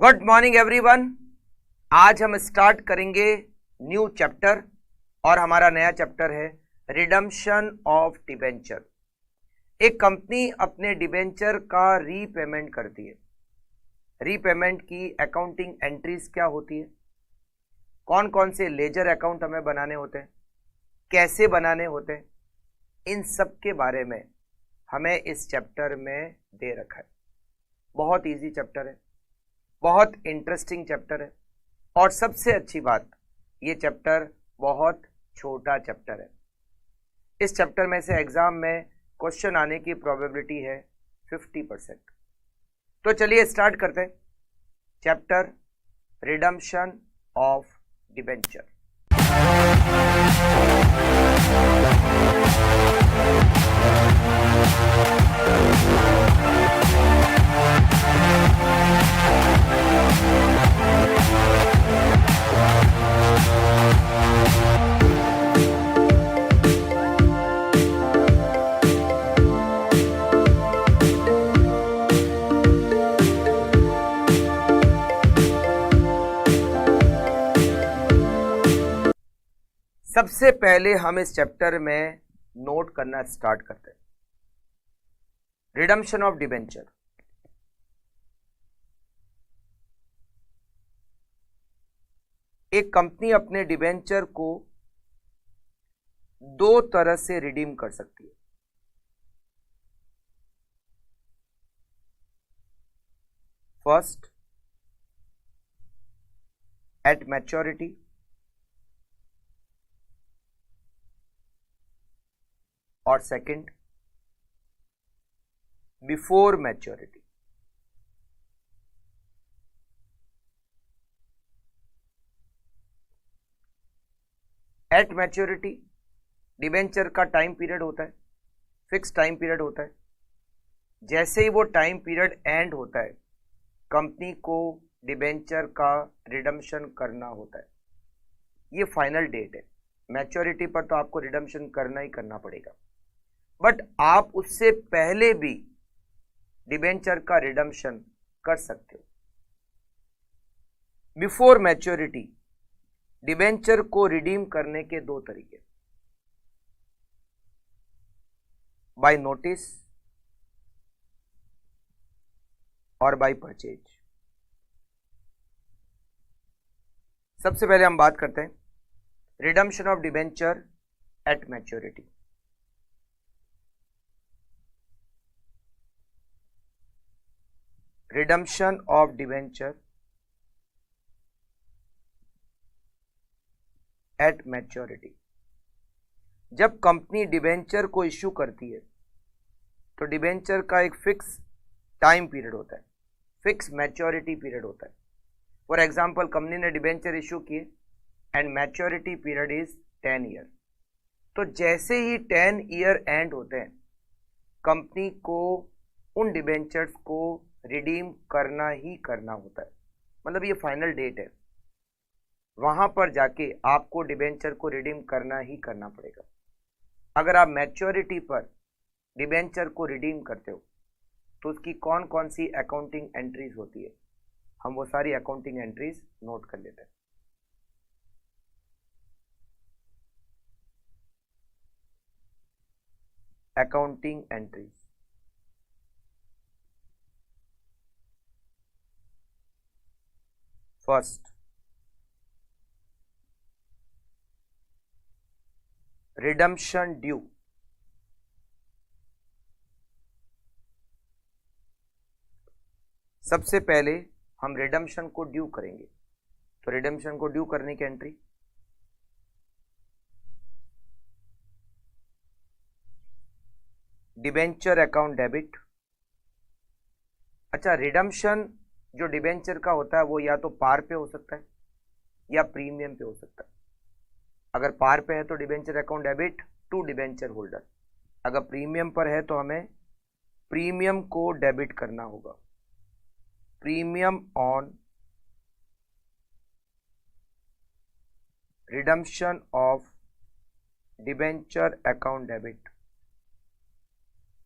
Good morning everyone. आज हम start करेंगे न्यू चैप्टर और हमारा नया चैप्टर है रिडम्पशन ऑफ डिबेंचर। एक कंपनी अपने डिबेंचर का रीपेमेंट करती है। रीपेमेंट की अकाउंटिंग एंट्रीज क्या होती है, कौन कौन से लेजर अकाउंट हमें बनाने होते हैं, कैसे बनाने होते हैं, इन सब के बारे में हमें इस चैप्टर में दे रखा है। बहुत इजी चैप्टर है, बहुत इंटरेस्टिंग चैप्टर है और सबसे अच्छी बात, ये चैप्टर बहुत छोटा चैप्टर है। इस चैप्टर में से एग्जाम में क्वेश्चन आने की प्रोबेबिलिटी है 50%। तो चलिए स्टार्ट करते हैं चैप्टर रिडम्पशन ऑफ डिबेंचर। सबसे पहले हम इस चैप्टर में नोट करना स्टार्ट करते हैं रिडम्पशन ऑफ डिबेंचर। एक कंपनी अपने डिबेंचर को दो तरह से रिडीम कर सकती है। फर्स्ट, एट मैच्योरिटी, और second, before maturity. At maturity debenture का टाइम पीरियड होता है, फिक्स टाइम पीरियड होता है। जैसे ही वो टाइम पीरियड एंड होता है, कंपनी को डिबेंचर का रिडम्पशन करना होता है। ये फाइनल डेट है। मैच्योरिटी पर तो आपको रिडम्पशन करना ही करना पड़ेगा, बट आप उससे पहले भी डिबेंचर का रिडम्पशन कर सकते हो। बिफोर मैच्योरिटी डिबेंचर को रिडीम करने के दो तरीके, बाय नोटिस और बाय परचेज। सबसे पहले हम बात करते हैं redemption of debenture at maturity. Redemption of debenture at maturity. जब कंपनी डिबेंचर को इश्यू करती है तो डिबेंचर का एक फिक्स टाइम पीरियड होता है, फिक्स मैच्योरिटी पीरियड होता है। फॉर एग्जांपल, कंपनी ने डिबेंचर इश्यू किए and maturity period is 10 year. तो जैसे ही 10 ईयर एंड होते हैं, कंपनी को उन डिबेंचर्स को रिडीम करना ही करना होता है। मतलब ये फाइनल डेट है, वहां पर जाके आपको डिबेंचर को रिडीम करना ही करना पड़ेगा। अगर आप मैच्योरिटी पर डिबेंचर को रिडीम करते हो तो उसकी कौन कौन सी अकाउंटिंग एंट्रीज होती है, हम वो सारी अकाउंटिंग एंट्रीज नोट कर लेते हैं। Accounting entries. First, redemption due. सबसे पहले हम रिडम्पशन को ड्यू करेंगे, तो रिडम्पशन को ड्यू करने की एंट्री, डिबेंचर अकाउंट डेबिट। अच्छा, रिडम्पशन जो डिबेंचर का होता है वो या तो पार पे हो सकता है या प्रीमियम पे हो सकता है। अगर पार पे है तो debenture account debit to debenture holder. अगर प्रीमियम पर है तो हमें प्रीमियम को डेबिट करना होगा। Premium on redemption of debenture account debit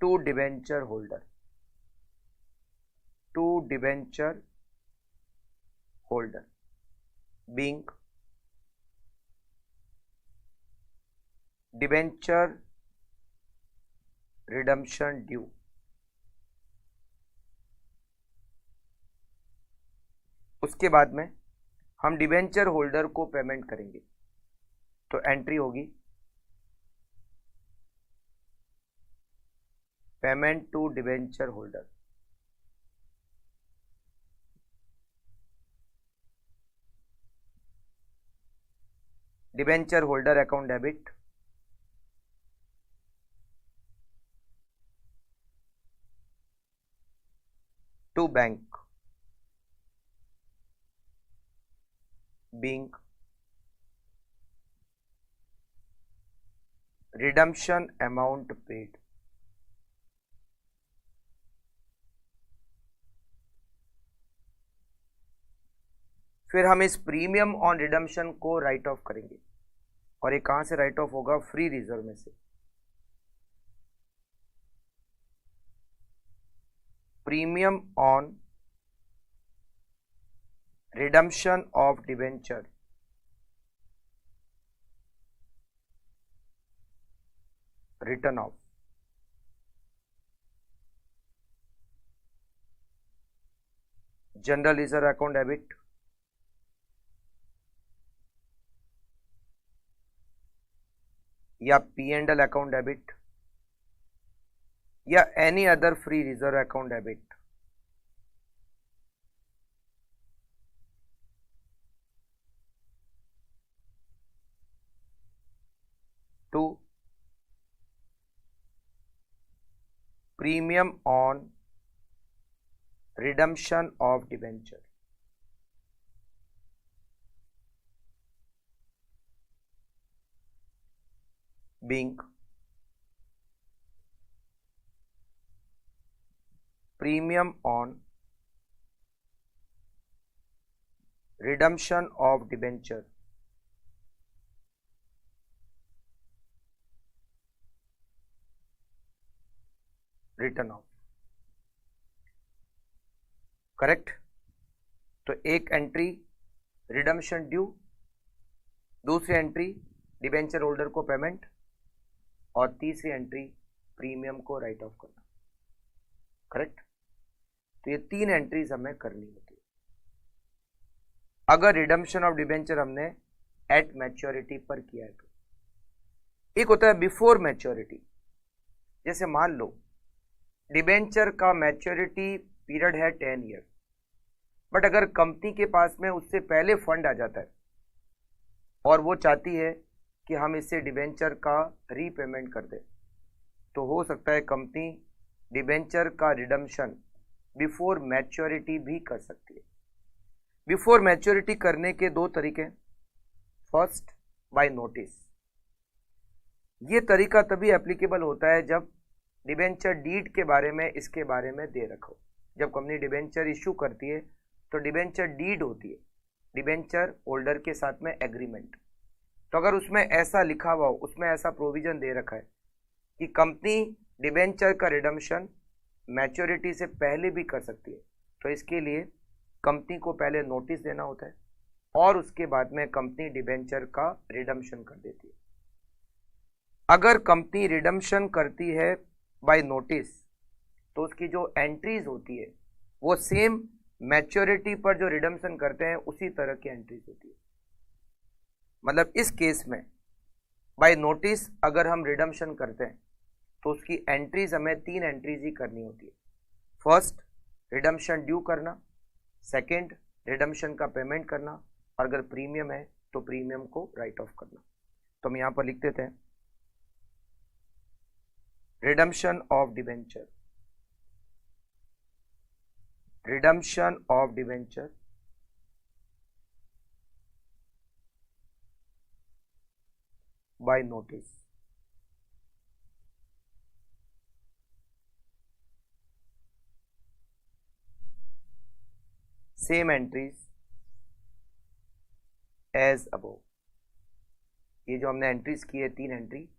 to debenture holder, to debenture holder being debenture redemption due. उसके बाद में हम डिबेंचर होल्डर को पेमेंट करेंगे, तो एंट्री होगी payment to debenture holder. Debenture holder account debit to bank being redemption amount paid। फिर हम इस प्रीमियम ऑन रिडम्पशन को राइट ऑफ करेंगे, और ये कहां से राइट ऑफ होगा? फ्री रिजर्व में से। Premium on redemption of debenture written off general reserve account debit या P&L अकाउंट डेबिट या any other free reserve account debit to premium on redemption of debenture। being premium on redemption of debenture return of. Correct. तो एक entry redemption due, दूसरी entry debenture holder को payment, और तीसरी entry premium को write of करना। Correct. तो ये तीन एंट्रीज हमें करनी होती है अगर रिडम्पशन ऑफ डिबेंचर हमने एट मैच्योरिटी पर किया है तो। एक होता है बिफोर मैच्योरिटी। जैसे मान लो डिबेंचर का मैच्योरिटी पीरियड है 10 ईयर, बट अगर कंपनी के पास में उससे पहले फंड आ जाता है और वो चाहती है कि हम इससे डिबेंचर का रीपेमेंट कर दें, तो हो सकता है कंपनी डिबेंचर का रिडम्पशन बिफोर मैच्योरिटी भी कर सकती है। बिफोर मैच्योरिटी करने के दो तरीके। First, by notice. ये तरीका तभी एप्लीकेबल होता है जब डिबेंचर डीड के बारे में इसके बारे में दे रखो। जब कंपनी डिबेंचर इशू करती है तो डिबेंचर डीड होती है, डिबेंचर होल्डर के साथ में एग्रीमेंट। तो अगर उसमें ऐसा लिखा हुआ हो, उसमें ऐसा प्रोविजन दे रखा है कि कंपनी डिबेंचर का रिडम्पशन मैच्योरिटी से पहले भी कर सकती है, तो इसके लिए कंपनी को पहले नोटिस देना होता है और उसके बाद में कंपनी डिबेंचर का रिडम्पशन कर देती है। अगर कंपनी रिडम्पशन करती है बाय नोटिस तो उसकी जो एंट्रीज होती है वो सेम मैच्योरिटी पर जो रिडम्पशन करते हैं उसी तरह की एंट्रीज होती है। मतलब इस केस में बाय नोटिस अगर हम रिडम्पशन करते हैं तो उसकी एंट्रीज हमें 3 एंट्रीज ही करनी होती है। फर्स्ट, रिडम्पशन ड्यू करना, सेकंड, रिडम्पशन का पेमेंट करना, और अगर प्रीमियम है तो प्रीमियम को राइट ऑफ करना। तो हम यहां पर लिख देते हैं redemption of debenture, redemption of debenture by notice। same entries as above। ये जो हमने एंट्रीज की है 3 एंट्री,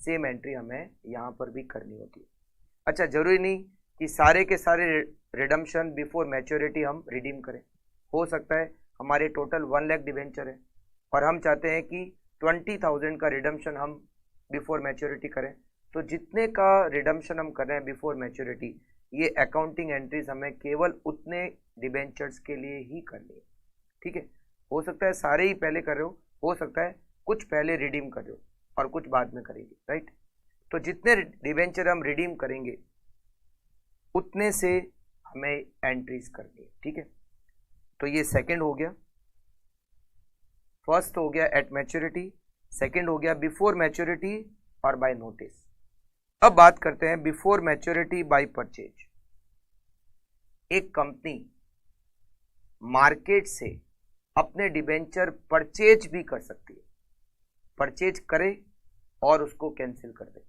सेम एंट्री हमें यहाँ पर भी करनी होती है। अच्छा, जरूरी नहीं कि सारे के सारे रिडम्पशन बिफोर मैच्योरिटी हम रिडीम करें। हो सकता है हमारे टोटल 1 लाख डिबेंचर है और हम चाहते हैं कि 20,000 का रिडम्पशन हम बिफोर मैच्योरिटी करें। तो जितने का रिडम्पशन हम कर रहे हैं बिफोर मैच्योरिटी, ये अकाउंटिंग एंट्रीज हमें केवल उतने डिबेंचर्स के लिए ही करनी है। ठीक है, हो सकता है सारे ही पहले कर रहे हो सकता है कुछ पहले रिडीम कर रहे हो और कुछ बाद में करेंगे, राइट। तो जितने डिबेंचर हम रिडीम करेंगे उतने से हमें एंट्रीज करनी है। ठीक है, तो ये सेकंड हो गया। फर्स्ट हो गया एट मैच्योरिटी, सेकंड हो गया बिफोर मैच्योरिटी और बाय नोटिस। अब बात करते हैं बिफोर मैच्योरिटी बाय परचेज। एक कंपनी मार्केट से अपने डिबेंचर परचेज भी कर सकती है, परचेज करे और उसको कैंसिल कर दे।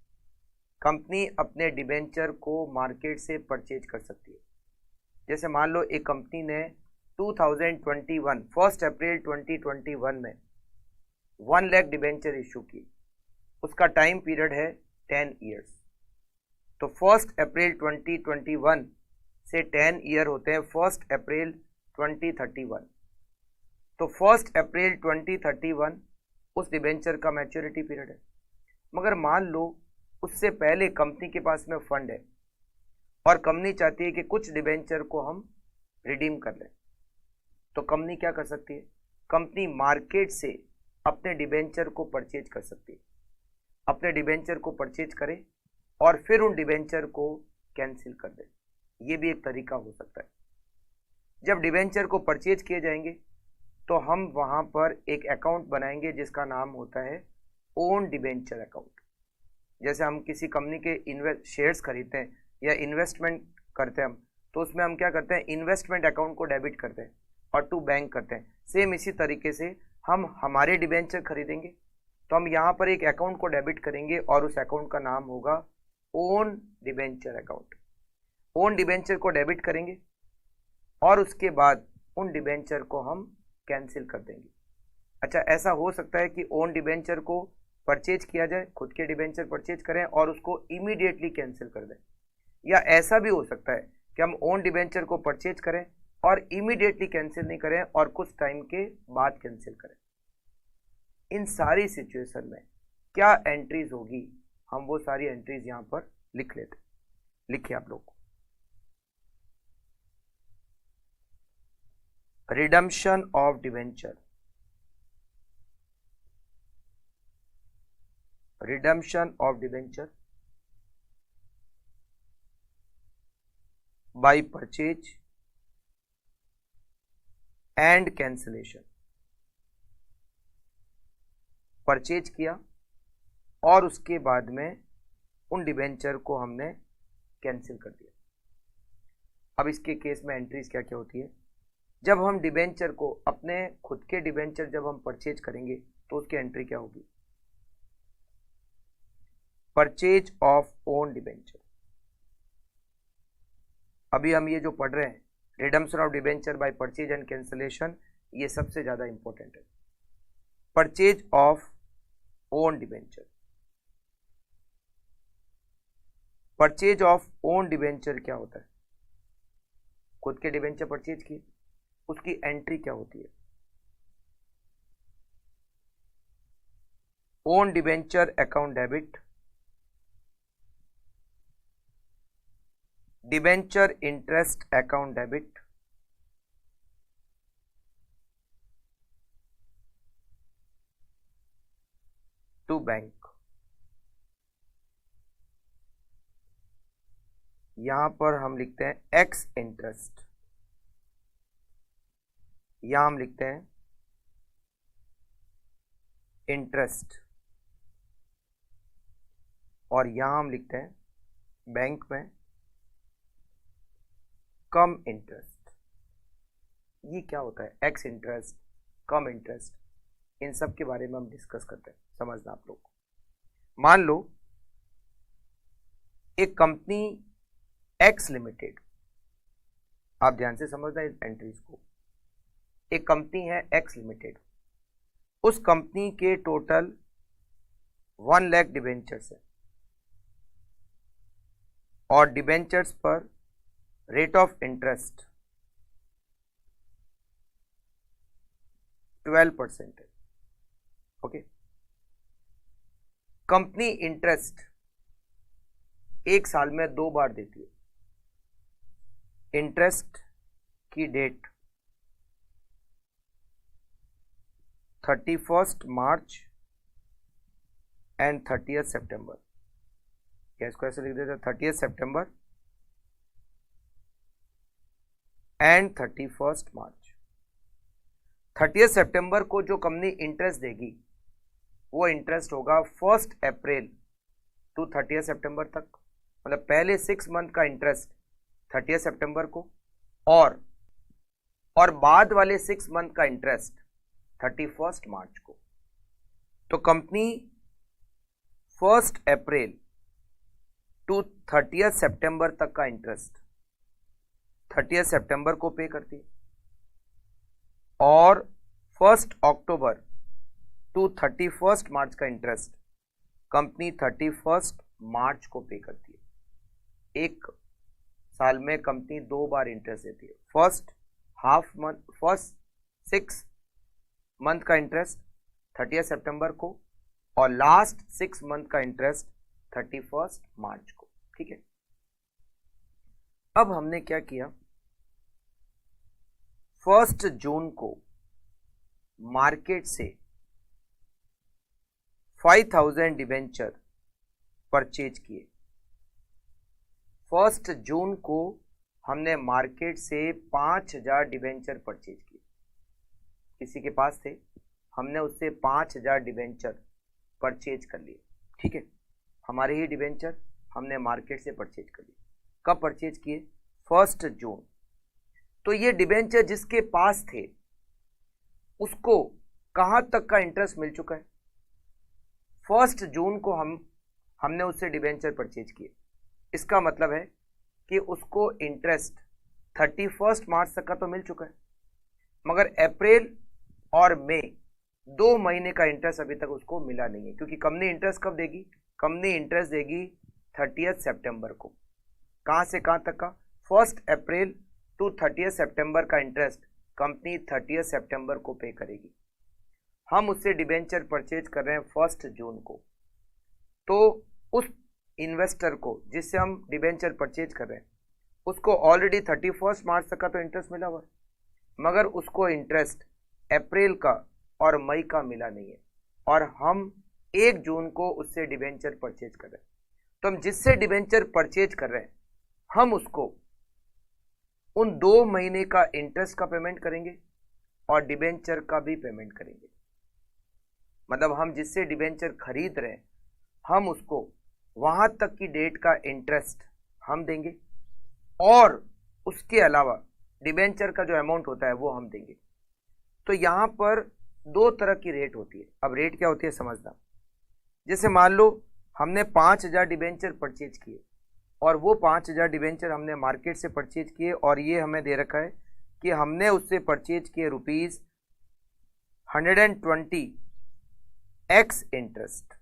कंपनी अपने डिबेंचर को मार्केट से परचेज कर सकती है। जैसे मान लो एक कंपनी ने 2021 1 अप्रैल 2021 में 1 लाख डिबेंचर इशू की, उसका टाइम पीरियड है 10 ईयर्स। तो 1 अप्रैल 2021 से 10 ईयर होते हैं 1 अप्रैल 2031। तो 1 अप्रैल 2031 उस डिबेंचर का मैच्योरिटी पीरियड है। मगर मान लो उससे पहले कंपनी के पास में फंड है और कंपनी चाहती है कि कुछ डिबेंचर को हम रिडीम कर लें। तो कंपनी क्या कर सकती है? कंपनी मार्केट से अपने डिबेंचर को परचेज कर सकती है, अपने डिबेंचर को परचेज करे और फिर उन डिबेंचर को कैंसिल कर दे। ये भी एक तरीका हो सकता है। जब डिबेंचर को परचेज किए जाएंगे तो हम वहां पर एक अकाउंट बनाएंगे जिसका नाम होता है ओन डिबेंचर अकाउंट। जैसे हम किसी कंपनी के शेयर्स खरीदते हैं या इन्वेस्टमेंट करते हैं हम, तो उसमें हम क्या करते हैं, इन्वेस्टमेंट अकाउंट को डेबिट करते हैं और टू बैंक करते हैं। सेम इसी तरीके से हम हमारे डिबेंचर खरीदेंगे तो हम यहाँ पर एक अकाउंट को डेबिट करेंगे और उस अकाउंट का नाम होगा own debenture account. Own debenture को डेबिट करेंगे और उसके बाद उन डिबेंचर को हम कैंसिल कर देंगे। अच्छा, ऐसा हो सकता है कि ओन डिबेंचर को परचेज किया जाए, खुद के डिबेंचर परचेज करें और उसको इमीडिएटली कैंसिल कर दें, या ऐसा भी हो सकता है कि हम ओन डिबेंचर को परचेज करें और इमीडिएटली कैंसिल नहीं करें और कुछ टाइम के बाद कैंसिल करें। इन सारी सिचुएशन में क्या एंट्रीज होगी, हम वो सारी एंट्रीज यहां पर लिख लेते। लिखिए आप लोग, redemption of debenture, redemption of debenture by purchase and cancellation. Purchase किया और उसके बाद में उन डिबेंचर को हमने कैंसिल कर दिया। अब इसके केस में एंट्रीज क्या क्या होती है? जब हम डिबेंचर को, अपने खुद के डिबेंचर जब हम परचेज करेंगे तो उसकी एंट्री क्या होगी? Purchase of own debenture. अभी हम ये जो पढ़ रहे हैं redemption of debenture by purchase and cancellation, ये सबसे ज्यादा इंपॉर्टेंट है। Purchase of own debenture, purchase of own debenture क्या होता है? खुद के डिबेंचर परचेज किए, उसकी एंट्री क्या होती है? Own debenture account debit, debenture interest account debit, to bank. यहां पर हम लिखते हैं एक्स इंटरेस्ट, यहां हम लिखते हैं इंटरेस्ट और यहां हम लिखते हैं बैंक में कम इंटरेस्ट। ये क्या होता है? एक्स इंटरेस्ट, कम इंटरेस्ट, इन सब के बारे में हम डिस्कस करते हैं, समझना आप लोग। मान लो एक कंपनी एक्स लिमिटेड, आप ध्यान से समझना इस एंट्रीज को। एक कंपनी है एक्स लिमिटेड, उस कंपनी के टोटल 1 लाख डिबेंचर्स है और डिबेंचर्स पर रेट ऑफ इंटरेस्ट 12% है। ओके, कंपनी इंटरेस्ट एक साल में 2 बार देती है। इंटरेस्ट की डेट 31 मार्च एंड 30 सितंबर। क्या इसको ऐसे लिख देते हैं, 30 सितंबर एंड 31 मार्च। 30 सितंबर को जो कंपनी इंटरेस्ट देगी वो इंटरेस्ट होगा 1 अप्रैल टू 30 सितंबर तक, मतलब पहले 6 मंथ का इंटरेस्ट 30 सितंबर को, और बाद वाले 6 मंथ का इंटरेस्ट 31 मार्च को। तो कंपनी 1 अप्रैल टू 30 सितंबर तक का इंटरेस्ट 30 सितंबर को पे करती है, और 1 अक्टूबर टू 31 मार्च का इंटरेस्ट कंपनी 31 मार्च को पे करती है। एक साल में कंपनी 2 बार इंटरेस्ट देती है। फर्स्ट 6 मंथ का इंटरेस्ट 30 सितंबर को, और लास्ट 6 मंथ का इंटरेस्ट 31 मार्च को। ठीक है, अब हमने क्या किया, 1 जून को मार्केट से 5000 डिबेंचर परचेज किए। 1 जून को हमने मार्केट से 5000 डिबेंचर परचेज किए। किसी के पास थे, हमने उससे 5000 डिबेंचर परचेज कर लिए। ठीक है, हमारे ही डिबेंचर हमने मार्केट से परचेज कर लिए। कब परचेज किए, 1 जून। तो ये डिबेंचर जिसके पास थे उसको कहां तक का इंटरेस्ट मिल चुका है, 1 जून को हमने उससे डिबेंचर परचेज किए। इसका मतलब है कि उसको इंटरेस्ट 31 मार्च तक का तो मिल चुका है, मगर अप्रैल और मई 2 महीने का इंटरेस्ट अभी तक उसको मिला नहीं है, क्योंकि कंपनी इंटरेस्ट कब देगी, कंपनी इंटरेस्ट देगी 30 सितंबर को। कहां से कहां तक का, 1 अप्रैल टू 30 सितंबर का इंटरेस्ट कंपनी 30 सितंबर को पे करेगी। हम उससे डिबेंचर परचेज कर रहे हैं 1 जून को, तो उस इन्वेस्टर को जिससे हम डिबेंचर परचेज कर रहे हैं उसको ऑलरेडी 31 मार्च तक का तो इंटरेस्ट मिला हुआ है, मगर उसको इंटरेस्ट अप्रैल का और मई का मिला नहीं है, और हम 1 जून को उससे डिबेंचर परचेज कर रहे हैं। तो हम जिससे डिबेंचर परचेज कर रहे हैं हम उसको उन 2 महीने का इंटरेस्ट का पेमेंट करेंगे और डिबेंचर का भी पेमेंट करेंगे। मतलब हम जिससे डिबेंचर खरीद रहे हैं हम उसको वहां तक की डेट का इंटरेस्ट हम देंगे, और उसके अलावा डिबेंचर का जो अमाउंट होता है वो हम देंगे। तो यहां पर 2 तरह की रेट होती है। अब रेट क्या होती है समझना, जैसे मान लो हमने 5000 डिबेंचर परचेज किए, और वो 5000 डिबेंचर हमने मार्केट से परचेज किए, और ये हमें दे रखा है कि हमने उससे परचेज किए ₹120x इंटरेस्ट,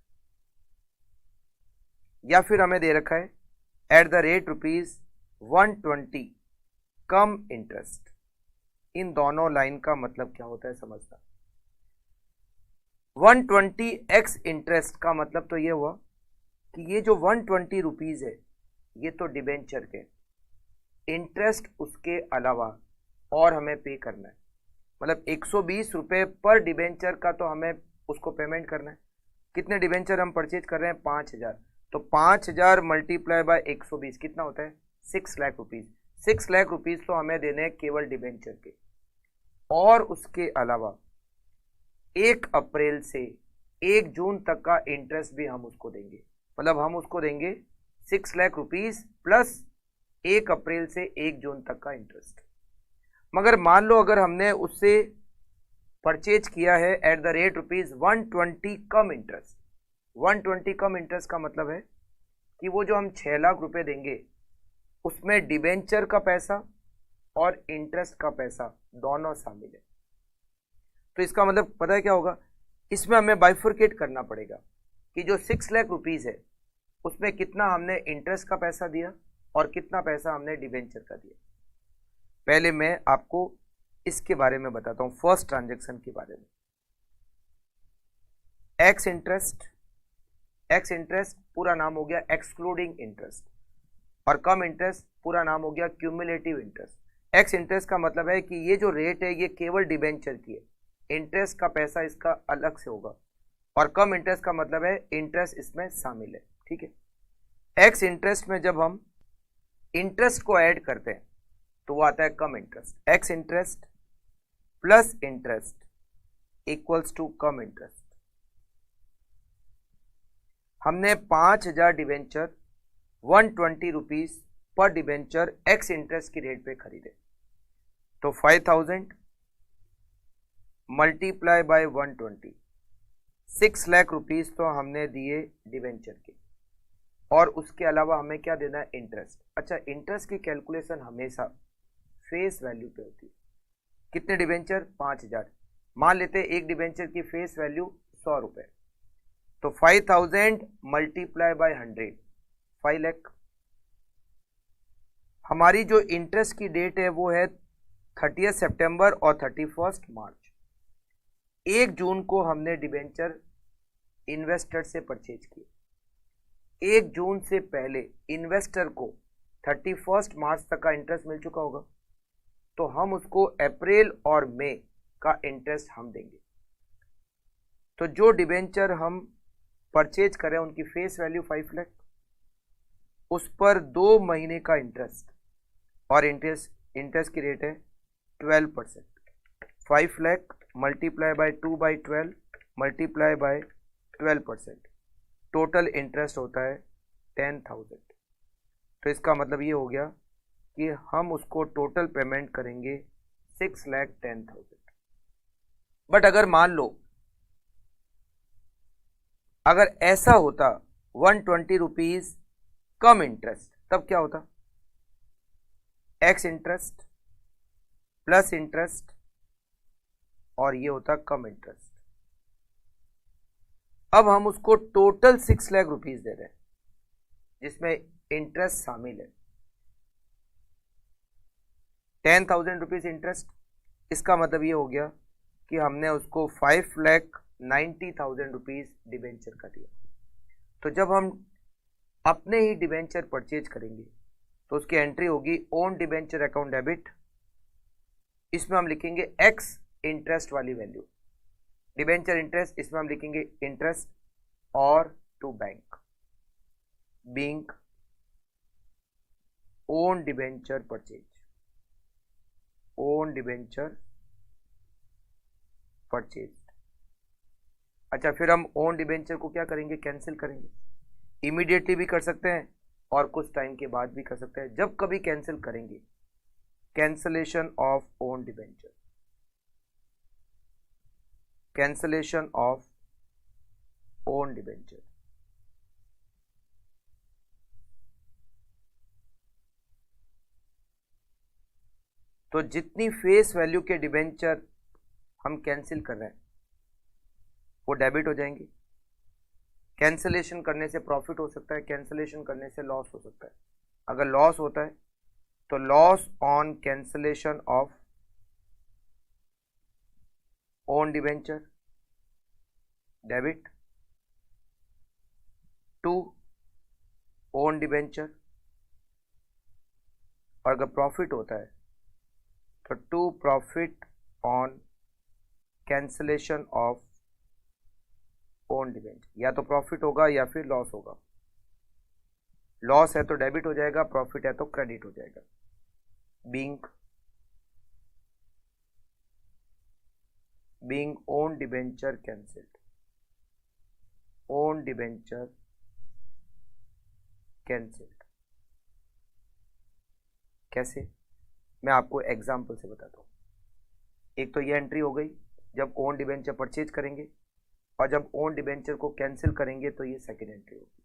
या फिर हमें दे रखा है at the rate ₹120 cum interest. इन दोनों लाइन का मतलब क्या होता है समझना। 120x इंटरेस्ट का मतलब तो ये हुआ कि ये जो 120 रुपीज है ये तो डिबेंचर के इंटरेस्ट, उसके अलावा और हमें पे करना है, मतलब 120 रुपये पर डिबेंचर का तो हमें उसको पेमेंट करना है। कितने डिबेंचर हम परचेज कर रहे हैं, 5000, तो 5000 मल्टीप्लाई बाय 120 कितना होता है, 6 लाख रुपीज। 6 लाख रुपीज तो हमें देने हैं केवल डिबेंचर के, और उसके अलावा 1 अप्रैल से 1 जून तक का इंटरेस्ट भी हम उसको देंगे। मतलब हम उसको देंगे 6 लाख रुपीज प्लस 1 अप्रैल से 1 जून तक का इंटरेस्ट। मगर मान लो अगर हमने उससे परचेज किया है at the rate ₹120 cum interest. 120 cum interest का मतलब है कि वो जो हम 6 लाख रुपए देंगे उसमें डिबेंचर का पैसा और इंटरेस्ट का पैसा दोनों शामिल है। तो इसका मतलब पता है क्या होगा, इसमें हमें बाइफरकेट करना पड़ेगा कि जो 6 लाख रुपीज है उसमें कितना हमने इंटरेस्ट का पैसा दिया और कितना पैसा हमने डिबेंचर का दिया। पहले मैं आपको इसके बारे में बताता हूँ, फर्स्ट ट्रांजैक्शन के बारे में। एक्स इंटरेस्ट, एक्स इंटरेस्ट पूरा नाम हो गया एक्सक्लूडिंग इंटरेस्ट, और कम इंटरेस्ट पूरा नाम हो गया क्यूमुलेटिव इंटरेस्ट। एक्स इंटरेस्ट का मतलब है कि ये जो रेट है ये केवल डिबेंचर की है, इंटरेस्ट का पैसा इसका अलग से होगा, और कम इंटरेस्ट का मतलब है इंटरेस्ट इसमें शामिल है, ठीक है। एक्स इंटरेस्ट में जब हम इंटरेस्ट को ऐड करते हैं तो वो आता है cum interest. Ex interest plus interest equals to cum interest. हमने 5,000 डिवेंचर 120 रुपीज पर डिवेंचर एक्स इंटरेस्ट की रेट पे खरीदे, तो 5,000 मल्टीप्लाई बाय 120, 6 लाख रुपीज तो हमने दिए डिवेंचर के, और उसके अलावा हमें क्या देना है, इंटरेस्ट। अच्छा, इंटरेस्ट की कैलकुलेशन हमेशा फेस वैल्यू पे होती है। कितने डिवेंचर, 5,000, मान लेते हैं एक डिवेंचर की फेस वैल्यू 100 रुपए, तो 5,000 मल्टीप्लाई बाय 100, 5 लाख। हमारी जो इंटरेस्ट की डेट है वो है 30 सितंबर और 31 मार्च। 1 जून को हमने डिवेंचर इन्वेस्टर से परचेज किए। 1 जून से पहले इन्वेस्टर को 31 मार्च तक का इंटरेस्ट मिल चुका होगा, तो हम उसको अप्रैल और मई का इंटरेस्ट हम देंगे। तो जो डिवेंचर हम परचेज करें उनकी फेस वैल्यू 5 लाख, उस पर 2 महीने का इंटरेस्ट, और इंटरेस्ट की रेट है 12%। 5 lakh multiply by 2/12 multiply by 12%, total interest होता है 10,000। तो इसका मतलब ये हो गया कि हम उसको टोटल पेमेंट करेंगे 6,10,000। बट अगर मान लो अगर ऐसा होता 120 रुपीज कम इंटरेस्ट, तब क्या होता, एक्स इंटरेस्ट प्लस इंटरेस्ट, और ये होता कम इंटरेस्ट। अब हम उसको टोटल 6 लाख रुपीज दे रहे हैं जिसमें इंटरेस्ट शामिल है, 10,000 रुपीज इंटरेस्ट। इसका मतलब ये हो गया कि हमने उसको 5,90,000 रुपीज डिवेंचर का दिया। तो जब हम अपने ही डिवेंचर परचेज करेंगे तो उसकी एंट्री होगी ओन डिवेंचर अकाउंट डेबिट, इसमें हम लिखेंगे एक्स इंटरेस्ट वाली वैल्यू, डिवेंचर इंटरेस्ट, इसमें हम लिखेंगे इंटरेस्ट, और to bank being own debenture purchase, own debenture purchase. अच्छा, फिर हम ओन डिवेंचर को क्या करेंगे, कैंसिल करेंगे। इमीडिएटली भी कर सकते हैं और कुछ टाइम के बाद भी कर सकते हैं। जब कभी कैंसिल करेंगे, cancellation of own debenture, cancellation of own debenture. तो जितनी फेस वैल्यू के डिवेंचर हम कैंसिल कर रहे हैं वो डेबिट हो जाएंगे। कैंसलेशन करने से प्रॉफिट हो सकता है, कैंसलेशन करने से लॉस हो सकता है। अगर लॉस होता है तो loss on cancellation of own debenture debit to own debenture, और अगर प्रॉफिट होता है तो to profit on cancellation of own debenture. या तो प्रॉफिट होगा या फिर लॉस होगा। लॉस है तो डेबिट हो जाएगा, प्रॉफिट है तो क्रेडिट हो जाएगा। Being own debenture cancelled, own debenture cancelled. कैसे, मैं आपको एग्जांपल से बताता हूं। एक तो ये एंट्री हो गई जब ओन डिवेंचर परचेज करेंगे, और जब ओन डिवेंचर को कैंसिल करेंगे तो ये सेकेंड एंट्री होगी।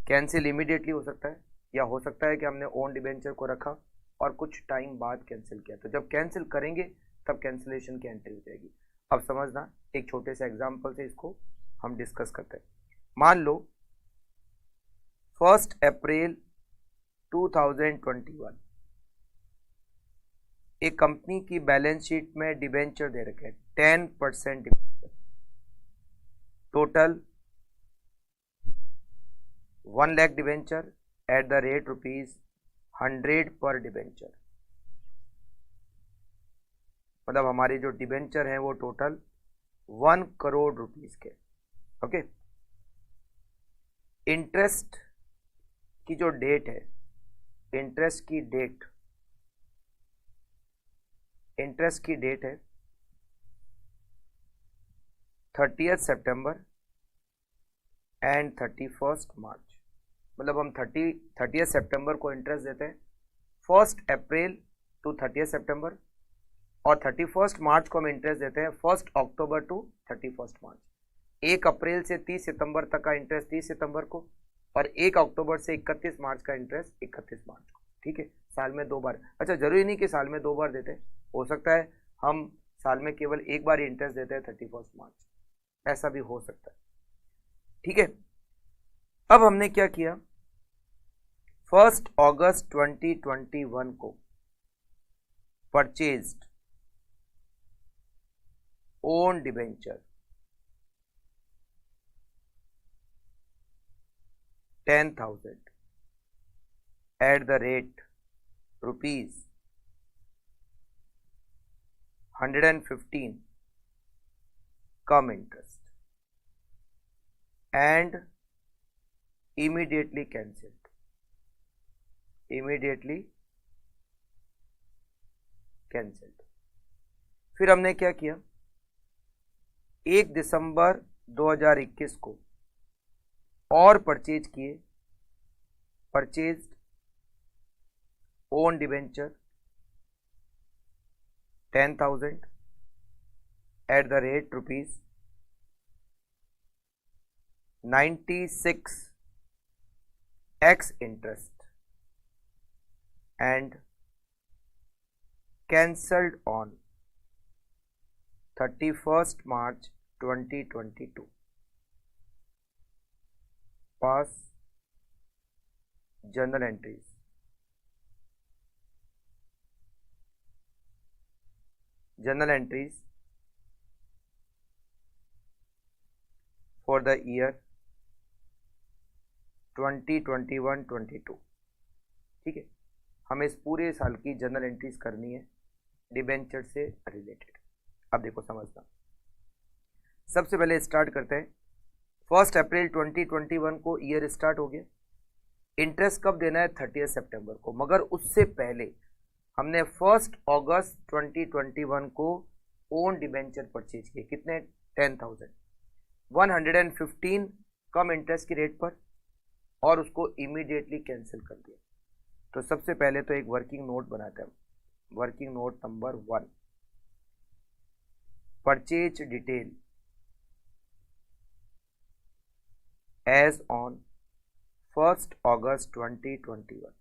कैंसिल इमीडिएटली हो सकता है, या हो सकता है कि हमने ओन डिवेंचर को रखा और कुछ टाइम बाद कैंसिल किया, तो जब कैंसिल करेंगे तब कैंसिलेशन की एंट्री हो जाएगी। अब समझना, एक छोटे से एग्जांपल से इसको हम डिस्कस करते हैं। मान लो 1 अप्रैल 2021 एक कंपनी की बैलेंस शीट में डिवेंचर दे रखे हैं 10% debenture. Total 1 lakh debenture eight the rate ₹100 पर डिबेंचर, मतलब हमारी जो डिबेंचर है वो टोटल 1 करोड़ रुपीस के। ओके, इंटरेस्ट की जो डेट है, इंटरेस्ट की डेट है 30 सितंबर एंड 31 मार्च, मतलब हम 30 सितंबर को इंटरेस्ट देते हैं, 1 अप्रैल टू 30 सितंबर, और 31 मार्च को हम इंटरेस्ट देते हैं 1 अक्टूबर टू 31 मार्च। 1 अप्रैल से 30 सितंबर तक का इंटरेस्ट 30 सितंबर को, और 1 अक्टूबर से 31 मार्च का इंटरेस्ट 31 मार्च को। ठीक है, साल में 2 बार। अच्छा, जरूरी नहीं कि साल में 2 बार देते हैं, हो सकता है हम साल में केवल 1 बार इंटरेस्ट देते हैं 31 मार्च, ऐसा भी हो सकता है। ठीक है, अब हमने क्या किया, 1 अगस्त 2021 को purchased own debenture 10,000 eight the rate ₹115 come interest and immediately cancelled, फिर हमने क्या किया, 1 दिसंबर 2021 को और परचेज किए, purchased own debenture 10,000 eight the rate ₹96x interest and cancelled on 31st March 2022. Pass journal entries. Journal entries for the year 2021-22। ठीक है, हमें इस पूरे साल की जर्नल एंट्रीज करनी है डिबेंचर से रिलेटेड। अब देखो समझना, सबसे पहले स्टार्ट करते हैं। 1 अप्रैल 2021 को ईयर स्टार्ट हो गया, इंटरेस्ट कब देना है 30 सितंबर को, मगर उससे पहले हमने 1 अगस्त 2021 को ओन डिबेंचर परचेज किए, कितने 10,000, 115 कम इंटरेस्ट की रेट पर, और उसको इमीडिएटली कैंसिल कर दिया। तो सबसे पहले तो एक वर्किंग नोट बनाते हैं, working note number 1, purchase detail as on 1 अगस्त 2021।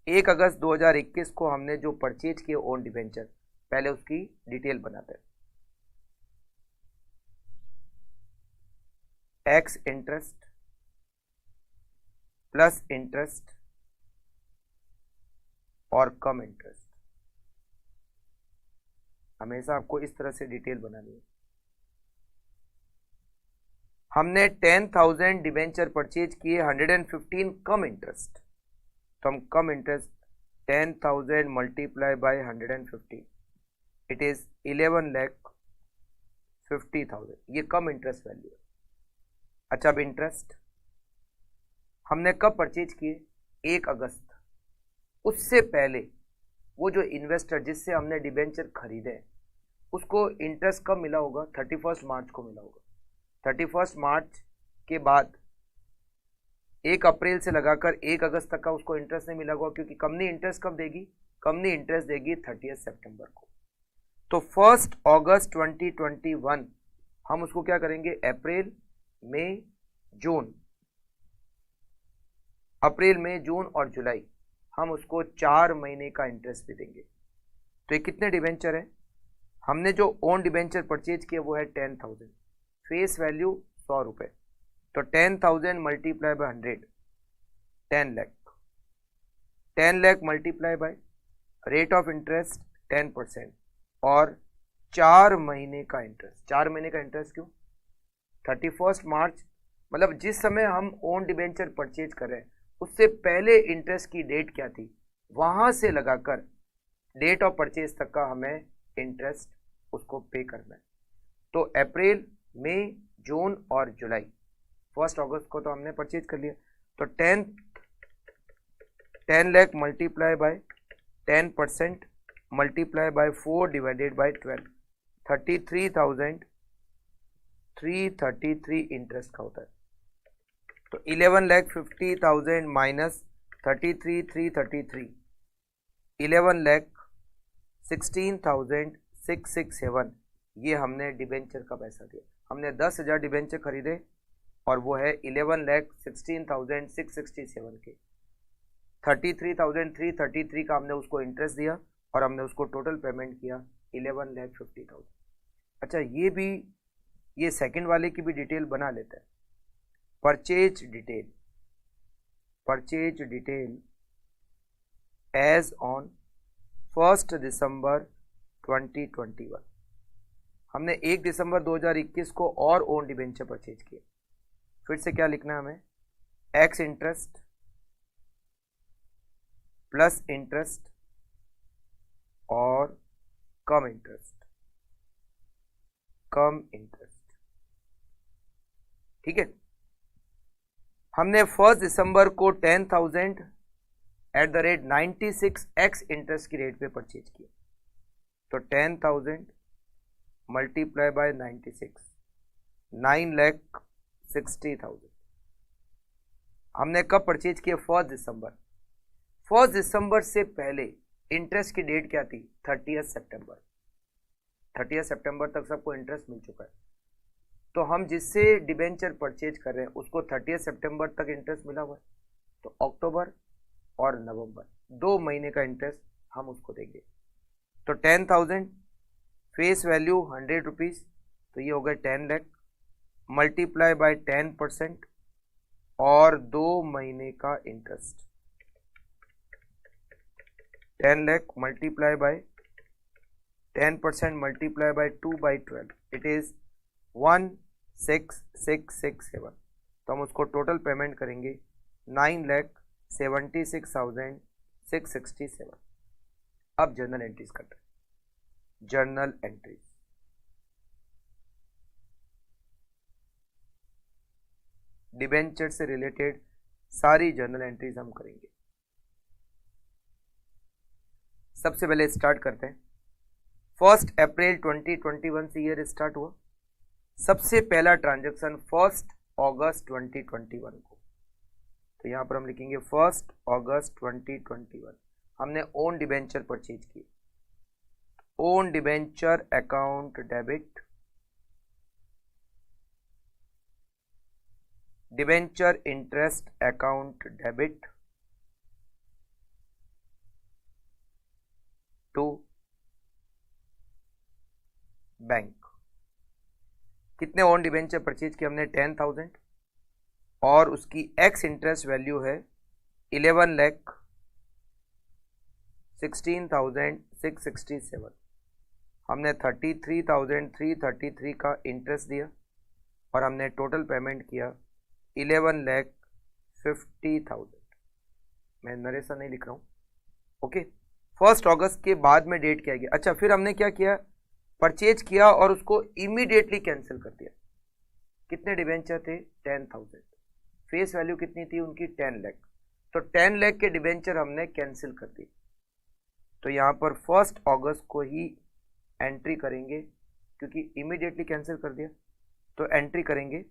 1 अगस्त 2021 को हमने जो परचेज किए ओन डिबेंचर, पहले उसकी डिटेल बनाते हैं। एक्स इंटरेस्ट प्लस इंटरेस्ट और कम इंटरेस्ट, हमेशा आपको इस तरह से डिटेल बनानी है। हमने 10,000 डिबेंचर परचेज किए, 115 कम इंटरेस्ट, तो हम cum interest 10,000 multiply by 115, it is 11,50,000, ये कम इंटरेस्ट वैल्यू है। अच्छा, अब इंटरेस्ट हमने कब परचेज किए, 1 अगस्त, उससे पहले वो जो इन्वेस्टर जिससे हमने डिबेंचर खरीदे उसको इंटरेस्ट कब मिला होगा, 31 मार्च को मिला होगा। 31 मार्च के बाद 1 अप्रैल से लगाकर 1 अगस्त तक का उसको इंटरेस्ट नहीं मिला होगा, क्योंकि कंपनी इंटरेस्ट कब देगी, कंपनी इंटरेस्ट देगी 30 सितंबर को। तो 1 अगस्त 2021 हम उसको क्या करेंगे, अप्रैल मई जून, अप्रैल मई जून और जुलाई, हम उसको 4 महीने का इंटरेस्ट भी देंगे। तो ये कितने डिबेंचर है, हमने जो ओन डिबेंचर परचेज किया वो है 10,000, फेस वैल्यू 100 रुपये, तो 10,000 multiply bye 100, 10 lakh, 10 lakh multiply by rate of interest 10% और 4 महीने का इंटरेस्ट। 4 महीने का इंटरेस्ट क्यों, 31 मार्च मतलब जिस समय हम ओन डिबेंचर परचेज कर रहे हैं उससे पहले इंटरेस्ट की डेट क्या थी, वहां से लगाकर डेट ऑफ परचेज तक का हमें इंटरेस्ट उसको पे करना है। तो अप्रैल, मई, जून और जुलाई, 1 अगस्त को तो हमने परचेज कर लिया, तो 10 lakh multiply by 10% multiply by 4 divided by 12, 33,333 interest का होता है। तो 11,50,000 माइनस 33,333, 11,16,667, ये हमने डिबेंचर का पैसा दिया। हमने 10,000 डिबेंचर खरीदे और वो है 11,16,667 के। 33,333 का हमने उसको इंटरेस्ट दिया और हमने उसको टोटल पेमेंट किया 11,50,000। अच्छा, ये सेकंड वाले की भी डिटेल बना लेते हैं। परचेज डिटेल एज ऑन 1 दिसंबर 2021, हमने 1 दिसंबर 2021 को और ओन डिबेंचर परचेज किए। फिर से क्या लिखना है हमें, एक्स इंटरेस्ट प्लस इंटरेस्ट और कम इंटरेस्ट, ठीक है। हमने 1 दिसंबर को 10,000 eight the rate 96 x interest की रेट पे परचेज किया। तो 10,000 मल्टीप्लाई बाय 96, 9,60,000। हमने कब परचेज किया, 1 दिसंबर। 1 दिसंबर से पहले इंटरेस्ट की डेट क्या थी, 30 सितंबर। 30 सितंबर तक सबको इंटरेस्ट मिल चुका है। तो हम जिससे डिबेंचर परचेज कर रहे हैं उसको 30 सितंबर तक इंटरेस्ट मिला हुआ है, तो अक्टूबर और नवंबर 2 महीने का इंटरेस्ट हम उसको देंगे। तो 10,000 फेस वैल्यू 100 रुपीज़, तो ये हो गए 10 लाख मल्टीप्लाई बाय 10% और 2 महीने का interest. 10 lakh multiply by 10% multiply by 2/12, it is 16,667। तो हम उसको टोटल पेमेंट करेंगे 9,76,667। अब जर्नल एंट्रीज करते हैं। जर्नल एंट्रीज, डिबेंचर से रिलेटेड सारी जर्नल एंट्रीज हम करेंगे। सबसे पहले स्टार्ट करते हैं। 1 अप्रैल 2021 से ईयर स्टार्ट हुआ। सबसे पहला ट्रांजैक्शन 1 अगस्त 2021 को, तो यहां पर हम लिखेंगे 1 अगस्त 2021 हमने ओन डिबेंचर परचेज किए। Own debenture account debit, debenture interest account debit to bank. कितने ओन डिबेंचर परचेज किए हमने, 10,000 और उसकी एक्स इंटरेस्ट वैल्यू है 11,16,667। हमने 33,333 का इंटरेस्ट दिया और हमने टोटल पेमेंट किया 11,50,000। मैं नरेशन नहीं लिख रहा हूं, ओके। 1 अगस्त के बाद में डेट क्या गया। अच्छा, फिर हमने क्या किया, परचेज किया और उसको इमीडिएटली कैंसिल कर दिया। कितने डिबेंचर थे, 10,000। फेस वैल्यू कितनी थी उनकी, 10 लाख। तो 10 लाख के डिबेंचर हमने कैंसिल कर दी। तो यहां पर 1 अगस्त को ही एंट्री करेंगे क्योंकि इमीडिएटली कैंसिल कर दिया। तो एंट्री करेंगे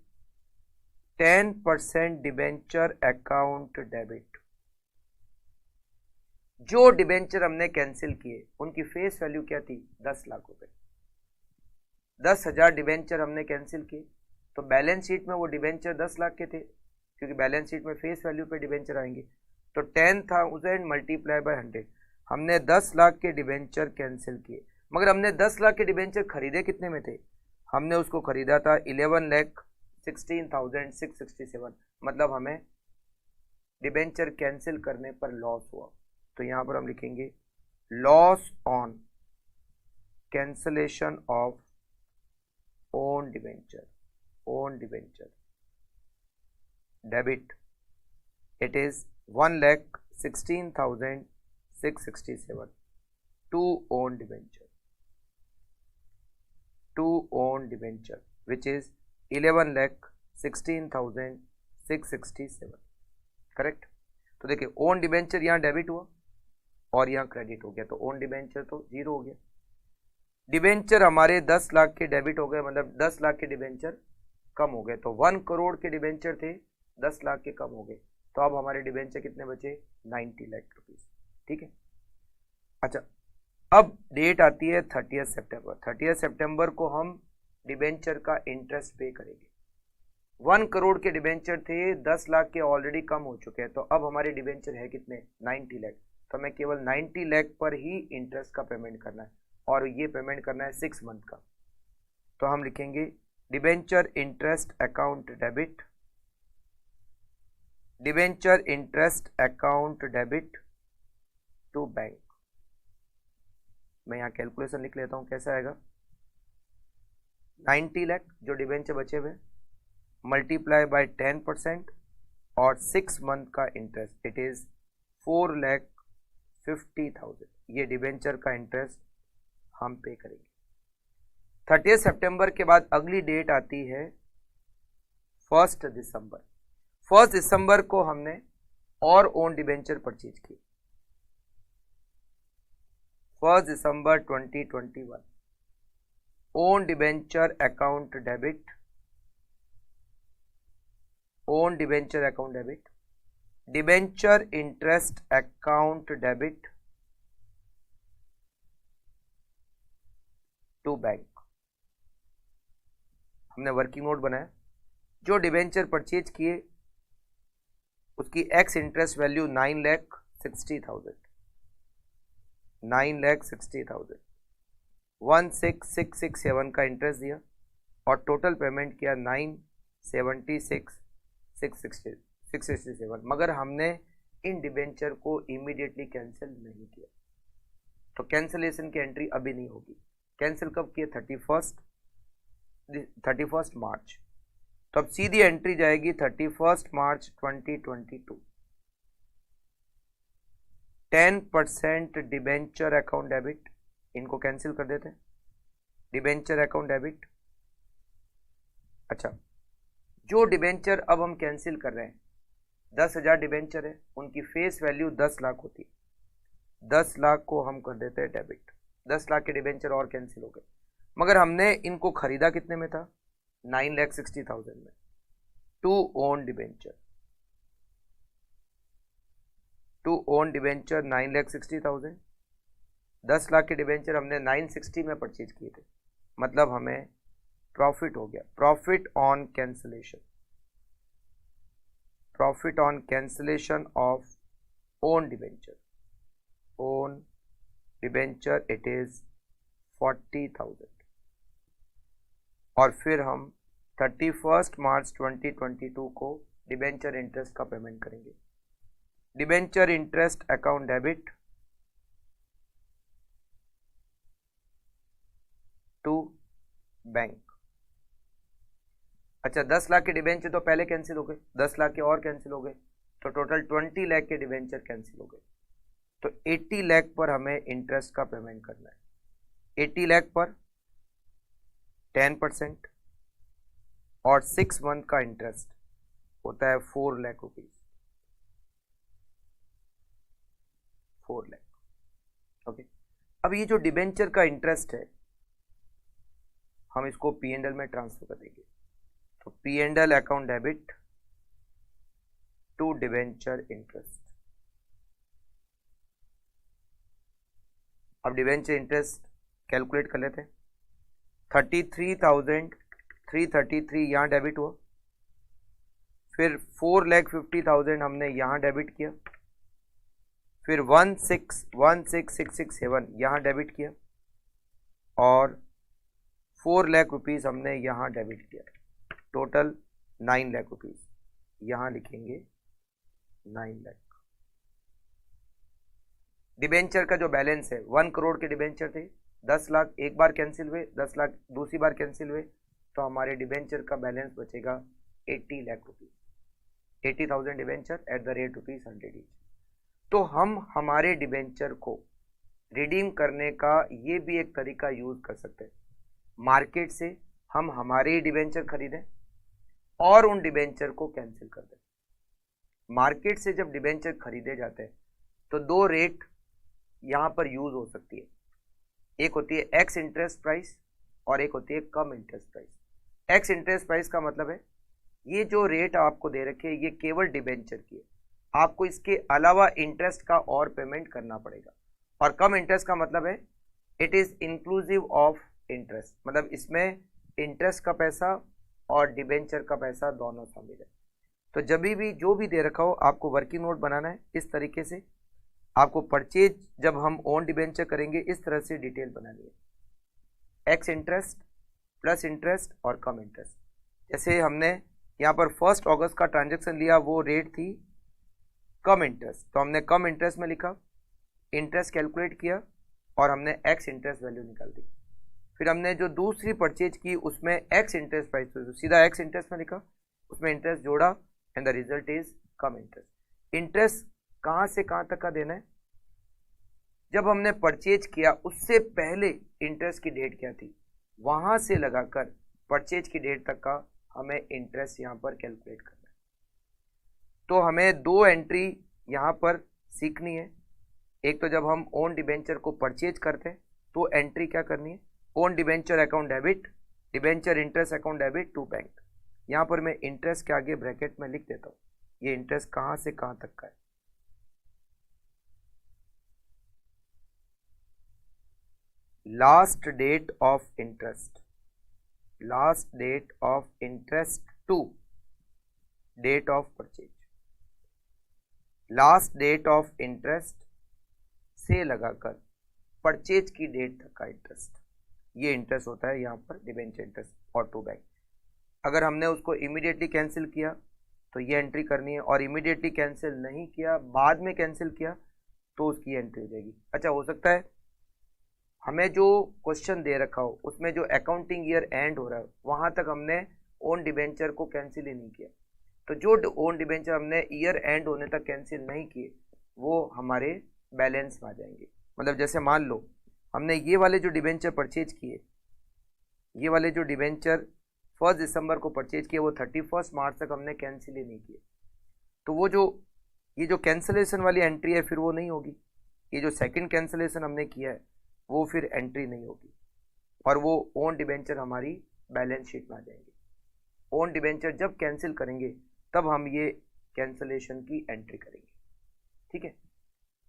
10% डिबेंचर अकाउंट डेबिट। जो डिबेंचर हमने कैंसिल किए उनकी फेस वैल्यू क्या थी, 10 लाख रुपए। 10,000 डिबेंचर हमने कैंसिल किए, तो बैलेंस शीट में वो डिबेंचर 10 लाख के थे क्योंकि बैलेंस शीट में फेस वैल्यू पे डिबेंचर आएंगे। तो 10,000 मल्टीप्लाई बाय 100, हमने 10 लाख के डिबेंचर कैंसिल किए। मगर हमने 10 लाख के डिबेंचर खरीदे कितने में थे, हमने उसको खरीदा था 11,16,667, मतलब हमें डिबेंचर कैंसिल करने पर लॉस हुआ। तो यहां पर हम लिखेंगे loss on cancellation of own debenture. Own debenture debit it is 1,16,667 to own debenture which is 11,16,667 correct. तो देखिए ओन डिबेंचर यहाँ डेबिट हुआ और यहाँ क्रेडिट हो गया, तो ओन डिबेंचर तो जीरो हो गया। डिबेंचर हमारे 10 लाख के डेबिट हो गए, मतलब 10 लाख के डिबेंचर कम हो गए, तो 1 करोड़ के डिबेंचर थे 10 लाख के कम हो गए, तो अब हमारे डिबेंचर कितने बचे 90 लाख रुपीस। ठीक है। अच्छा अब डेट आती है 30 सितंबर। 30 सितंबर को हम डिबेंचर का इंटरेस्ट पे करेंगे। 1 करोड़ के डिबेंचर थे, 10 लाख के ऑलरेडी कम हो चुके हैं, तो अब हमारे डिबेंचर है कितने 90 लाख, तो हमें केवल 90 लाख पर ही इंटरेस्ट का पेमेंट करना है और ये पेमेंट करना है 6 मंथ का। तो हम लिखेंगे debenture interest account debit, debenture interest account debit to bank. मैं यहाँ कैलकुलेशन लिख लेता हूँ, कैसा आएगा 90 लाख जो डिबेंचर बचे हुए मल्टीप्लाई बाय 10% और 6 मंथ का इंटरेस्ट इट इज 4,50,000। ये डिबेंचर का इंटरेस्ट हम पे करेंगे। 30 सितंबर के बाद अगली डेट आती है 1 दिसंबर। 1 दिसंबर को हमने और ओन डिबेंचर परचेज किए। 1 दिसंबर 2021 own debenture account debit, own debenture account debit, debenture interest account debit to bank. हमने वर्किंग नोट बनाया, जो डिबेंचर परचेज किए उसकी एक्स इंटरेस्ट वैल्यू 9,60,000, 9,60,000, 16,667 का इंटरेस्ट दिया और टोटल पेमेंट किया 976,667, मगर हमने इन डिबेंचर को इमीडिएटली कैंसिल नहीं किया, तो कैंसिलेशन की एंट्री अभी नहीं होगी। कैंसिल कब किया 31 मार्च, तो अब सीधी एंट्री जाएगी 31 मार्च 2022। 10% डिबेंचर अकाउंट डेबिट, इनको कैंसिल कर देते हैं, डिबेंचर अकाउंट डेबिट। अच्छा जो डिबेंचर अब हम कैंसिल कर रहे हैं 10,000 डिबेंचर है, उनकी फेस वैल्यू 10 लाख होती है, 10 लाख को हम कर देते हैं डेबिट। 10 लाख के डिबेंचर और कैंसिल हो गए, मगर हमने इनको खरीदा कितने में था 9,60,000 में, to own debenture, to own debenture 9,60,000। 10 lakh के डिबेंचर हमने 960 में परचेज किए थे, मतलब हमें प्रॉफिट हो गया, profit on cancellation, profit on cancellation of own debenture, own debenture it is 40,000। और फिर हम 31 मार्च 2022 को डिबेंचर इंटरेस्ट का पेमेंट करेंगे। Debenture interest account debit to bank. अच्छा 10 लाख के डिबेंचर तो पहले कैंसिल हो गए, 10 लाख के और कैंसिल हो गए, तो टोटल 20 लाख के डिबेंचर कैंसिल हो गए, तो 80 लाख पर हमें इंटरेस्ट का पेमेंट करना है। 80 लाख पर 10% और 6 मंथ का इंटरेस्ट होता है 4 लाख रुपीज, 4 लाख। ओके, अब ये जो डिबेंचर का इंटरेस्ट है हम इसको P&L में ट्रांसफर कर देंगे, तो P&L account debit to debenture interest. अब डिबेंचर इंटरेस्ट कैलकुलेट कर लेते हैं। 33,333 यहाँ डेबिट हुआ, फिर 4,50,000 हमने यहाँ डेबिट किया, फिर 16,667 यहाँ डेबिट किया और 4 लाख रुपीज़ हमने यहाँ डेबिट किया, टोटल 9 लाख रुपीज़। यहाँ लिखेंगे 9 लाख। डिबेंचर का जो बैलेंस है 1 करोड़ के डिबेंचर थे, 10 लाख एक बार कैंसिल हुए, 10 लाख दूसरी बार कैंसिल हुए, तो हमारे डिबेंचर का बैलेंस बचेगा 80 lakh rupees, 80,000 debenture eight the rate ₹100 each. तो हम हमारे डिबेंचर को रिडीम करने का ये भी एक तरीका यूज कर सकते हैं। मार्केट से हम हमारे ही डिबेंचर खरीदें और उन डिबेंचर को कैंसिल कर दें। मार्केट से जब डिबेंचर खरीदे जाते हैं तो दो रेट यहां पर यूज हो सकती है, एक होती है एक्स इंटरेस्ट प्राइस और एक होती है cum interest price. Ex interest price का मतलब है ये जो रेट आपको दे रखे हैं ये केवल डिबेंचर की है, आपको इसके अलावा इंटरेस्ट का और पेमेंट करना पड़ेगा। और कम इंटरेस्ट का मतलब है it is inclusive of interest, मतलब इसमें इंटरेस्ट का पैसा और डिबेंचर का पैसा दोनों शामिल है। तो जब भी जो भी दे रखा हो आपको वर्किंग नोट बनाना है इस तरीके से, आपको परचेज जब हम ओन डिबेंचर करेंगे इस तरह से डिटेल बनानी है, एक्स इंटरेस्ट प्लस इंटरेस्ट और कम इंटरेस्ट। जैसे हमने यहाँ पर 1 अगस्त का ट्रांजेक्शन लिया, वो रेट थी कम इंटरेस्ट, तो हमने कम इंटरेस्ट में लिखा, इंटरेस्ट कैलकुलेट किया और हमने एक्स इंटरेस्ट वैल्यू निकाल दी। फिर हमने जो दूसरी परचेज की उसमें एक्स इंटरेस्ट प्राइस तो सीधा एक्स इंटरेस्ट में लिखा, उसमें इंटरेस्ट जोड़ा and the result is come interest. Interest कहाँ से कहाँ तक का देना है, जब हमने परचेज किया उससे पहले इंटरेस्ट की डेट क्या थी वहां से लगाकर परचेज की डेट तक का हमें इंटरेस्ट यहाँ पर कैलकुलेट करना है। तो हमें दो एंट्री यहाँ पर सीखनी है। एक तो जब हम ओन डिबेंचर को परचेज करते हैं तो एंट्री क्या करनी है, own debenture account debit, debenture interest account debit to bank. यहाँ पर मैं इंटरेस्ट के आगे ब्रैकेट में लिख देता हूँ ये इंटरेस्ट कहाँ से कहाँ तक का है। Last date of interest, last date of interest to date of purchase, last date of interest से लगाकर परचेज की डेट तक का इंटरेस्ट, ये इंटरेस्ट होता है यहाँ पर डिबेंचर इंटरेस्ट और टू बैंक। अगर हमने उसको इमीडिएटली कैंसिल किया तो ये एंट्री करनी है, और इमीडिएटली कैंसिल नहीं किया बाद में कैंसिल किया तो उसकी एंट्री हो जाएगी। अच्छा, हो सकता है हमें जो क्वेश्चन दे रखा हो उसमें जो अकाउंटिंग ईयर एंड हो रहा है वहां तक हमने ओन डिबेंचर को कैंसिल ही नहीं किया, तो जो ओन डिबेंचर हमने ईयर एंड होने तक कैंसिल नहीं किए वो हमारे बैलेंस में आ जाएंगे। मतलब जैसे मान लो हमने ये वाले जो डिबेंचर परचेज किए, ये वाले जो डिबेंचर 1 दिसंबर को परचेज किए वो 31 मार्च तक हमने कैंसिल ही नहीं किए, तो वो जो ये जो कैंसिलेशन वाली एंट्री है फिर वो नहीं होगी। ये जो सेकंड कैंसिलेशन हमने किया है वो फिर एंट्री नहीं होगी और वो ओन डिबेंचर हमारी बैलेंस शीट में आ जाएंगे। ओन डिबेंचर जब कैंसिल करेंगे तब हम ये कैंसिलेशन की एंट्री करेंगे। ठीक है,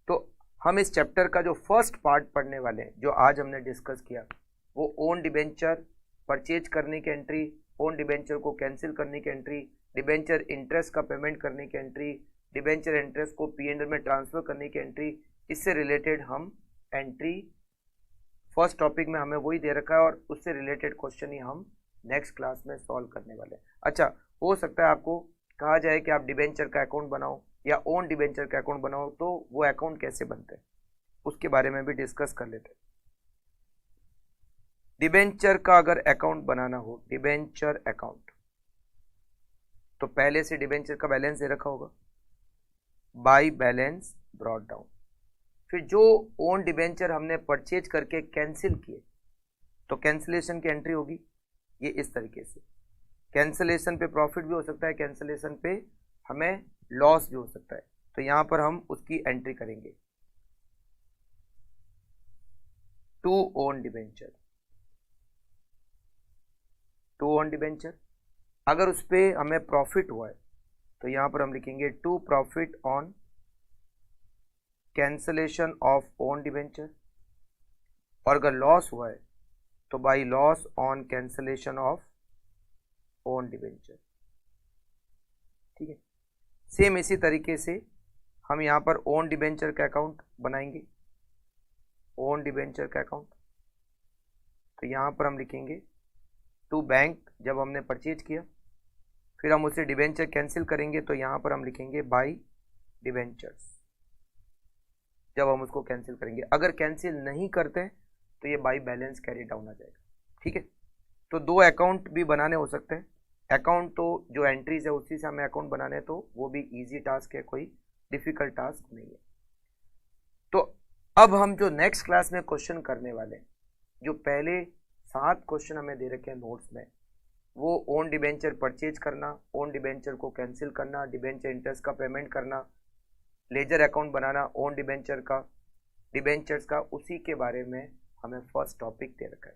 तो हम इस चैप्टर का जो फर्स्ट पार्ट पढ़ने वाले हैं जो आज हमने डिस्कस किया वो ओन डिबेंचर परचेज करने की एंट्री, ओन डिबेंचर को कैंसिल करने की एंट्री, डिबेंचर इंटरेस्ट का पेमेंट करने की एंट्री, डिबेंचर इंटरेस्ट को पीएनएल में ट्रांसफर करने की एंट्री, इससे रिलेटेड हम एंट्री फर्स्ट टॉपिक में हमें वही दे रखा है और उससे रिलेटेड क्वेश्चन ही हम नेक्स्ट क्लास में सॉल्व करने वाले हैं। अच्छा, हो सकता है आपको कहा जाए कि आप डिबेंचर का अकाउंट बनाओ या ओन डिबेंचर का अकाउंट बनाओ, तो वो अकाउंट कैसे बनते हैं उसके बारे में भी डिस्कस कर लेते हैं। डिबेंचर का अगर अकाउंट बनाना हो, डिबेंचर अकाउंट, तो पहले से डिबेंचर का बैलेंस दे रखा होगा, बाय बैलेंस ब्रॉट डाउन। फिर जो ओन डिबेंचर हमने परचेज करके कैंसिल किए तो कैंसिलेशन की एंट्री होगी ये इस तरीके से। कैंसिलेशन पे प्रॉफिट भी हो सकता है, कैंसिलेशन पे हमें लॉस भी हो सकता है, तो यहां पर हम उसकी एंट्री करेंगे। To own debenture, to own debenture, अगर उस पर हमें प्रॉफिट हुआ है तो यहां पर हम लिखेंगे to profit on cancellation of own debenture, और अगर लॉस हुआ है तो by loss on cancellation of own debenture. ठीक है, सेम इसी तरीके से हम यहां पर ओन डिबेंचर का अकाउंट बनाएंगे, ओन डिबेंचर का अकाउंट, तो यहां पर हम लिखेंगे टू बैंक जब हमने परचेज किया, फिर हम उसे डिबेंचर कैंसिल करेंगे तो यहां पर हम लिखेंगे बाय डिबेंचर्स जब हम उसको कैंसिल करेंगे। अगर कैंसिल नहीं करते तो ये बाय बैलेंस कैरी डाउन आ जाएगा। ठीक है, तो 2 अकाउंट भी बनाने हो सकते हैं। अकाउंट तो जो एंट्रीज है उसी से हमें अकाउंट बनाने हैं, तो वो भी इजी टास्क है, कोई डिफिकल्ट टास्क नहीं है। तो अब हम जो नेक्स्ट क्लास में क्वेश्चन करने वाले हैं, जो पहले 7 क्वेश्चन हमें दे रखे हैं नोट्स में, वो ओन डिबेंचर परचेज करना, ओन डिबेंचर को कैंसिल करना, डिबेंचर इंटरेस्ट का पेमेंट करना, लेजर अकाउंट बनाना ओन डिबेंचर का, डिबेंचर्स का, उसी के बारे में हमें फर्स्ट टॉपिक दे रखा है।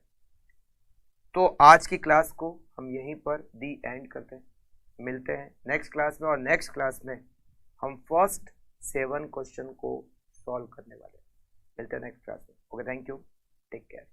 तो आज की क्लास को हम यहीं पर दी एंड करते हैं, मिलते हैं नेक्स्ट क्लास में, और नेक्स्ट क्लास में हम फर्स्ट 7 क्वेश्चन को सॉल्व करने वाले हैं। मिलते हैं नेक्स्ट क्लास में। Okay, thank you, take care.